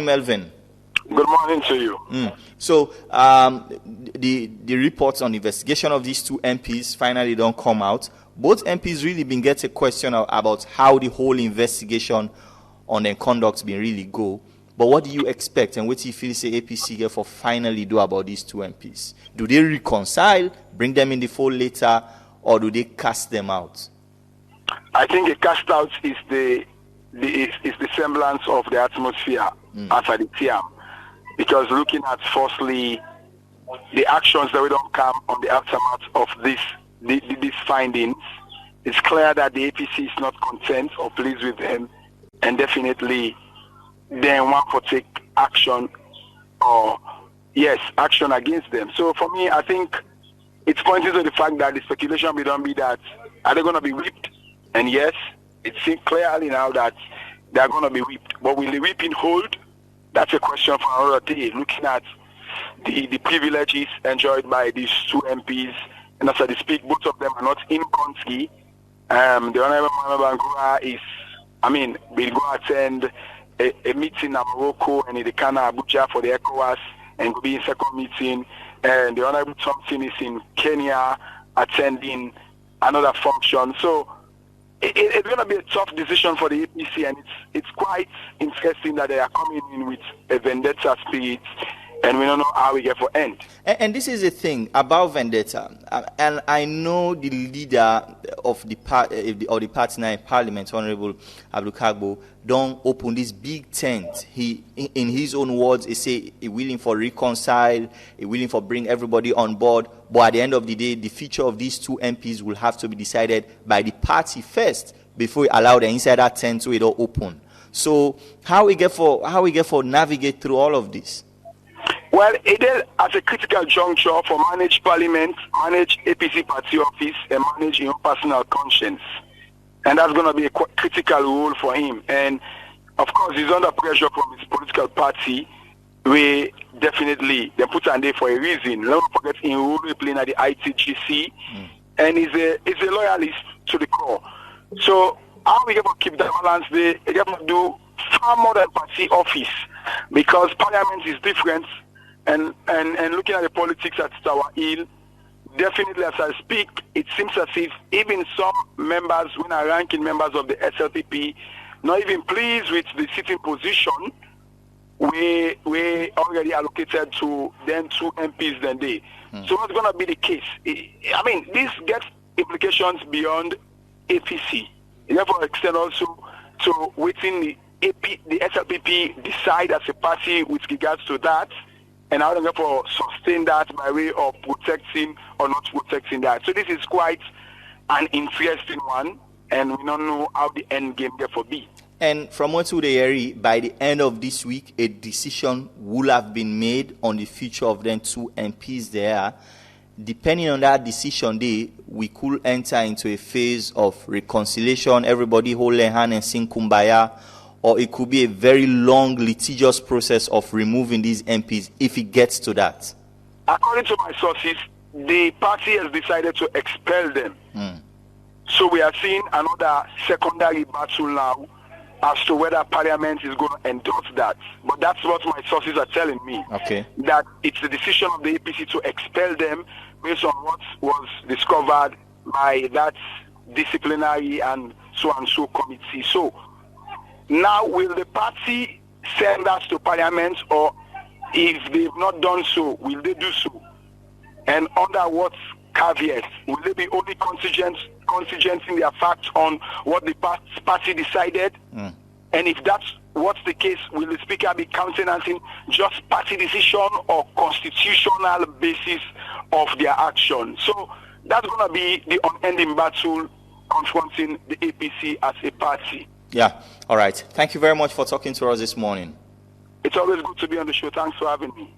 morning, Melvin. Good morning to you. So, the reports on investigation of these two MPs finally don't come out. Both MPs really been getting a question about how the whole investigation on their conduct been really go. But what do you expect, and what do you feel say APC get for finally do about these two MPs? Do they reconcile, bring them in the fold later, or do they cast them out? I think a cast out is the semblance of the atmosphere after the TM. Because looking at firstly the actions that we don't come on the aftermath of these findings, it's clear that the APC is not content or pleased with them, and definitely they want to take action action against them. So for me, I think it's pointing to the fact that the speculation will not be that are they going to be whipped? And yes, it seems clearly now that they are going to be whipped. But will the whipping hold? That's a question for another day. Looking at the privileges enjoyed by these two MPs, and as I speak, both of them are not in country. The Honorable Malvin will go attend a meeting in Morocco and in the Kana Abuja for the ECOWAS, and will be in second meeting. And the Honorable Thompson is in Kenya attending another function. So it's going to be a tough decision for the APC, and it's quite interesting that they are coming in with a vendetta spirit, and we don't know how we get for end. And this is the thing about vendetta. And I know the leader of the party now in Parliament, Honorable Abdul Kagbo, don't open this big tent. He, in his own words, he say he willing for reconcile, he willing for bring everybody on board. But at the end of the day, the future of these two MPs will have to be decided by the party first before we allow the insider tent to it all open. So how we get for navigate through all of this? Well, it is at a critical juncture for manage Parliament, manage APC party office, and manage your own personal conscience. And that's going to be a critical role for him. And of course, he's under pressure from his political party. We definitely, they put on there for a reason. Don't forget in role playing at the ITGC, and he's a loyalist to the core. So how we going to keep that balance there? We going to do far more than party office, because Parliament is different. And looking at the politics at Tower Hill, definitely as I speak, it seems as if even some members, when are ranking members of the SLPP, not even pleased with the sitting position, we already allocated to them two MPs than they. So what's going to be the case? I mean, this gets implications beyond APC. It therefore extend also to waiting the SLPP decide as a party with regards to that, and how to therefore sustain that by way of protecting or not protecting that. So this is quite an interesting one, and we don't know how the end game therefore be. And from what we hear, by the end of this week, a decision will have been made on the future of them two MPs there. Depending on that decision, we could enter into a phase of reconciliation, everybody hold their hand and sing Kumbaya, or it could be a very long, litigious process of removing these MPs if it gets to that. According to my sources, the party has decided to expel them. So we are seeing another secondary battle now as to whether Parliament is going to endorse that. But that's what my sources are telling me. Okay. That it's the decision of the APC to expel them based on what was discovered by that disciplinary and so committee. So now, will the party send us to Parliament, or if they've not done so, will they do so? And under what caveat? Will they be only contingenting their facts on what the party decided? And if that's what's the case, will the Speaker be countenancing just party decision or constitutional basis of their action? So that's going to be the unending battle confronting the APC as a party. Yeah. All right. Thank you very much for talking to us this morning. It's always good to be on the show. Thanks for having me.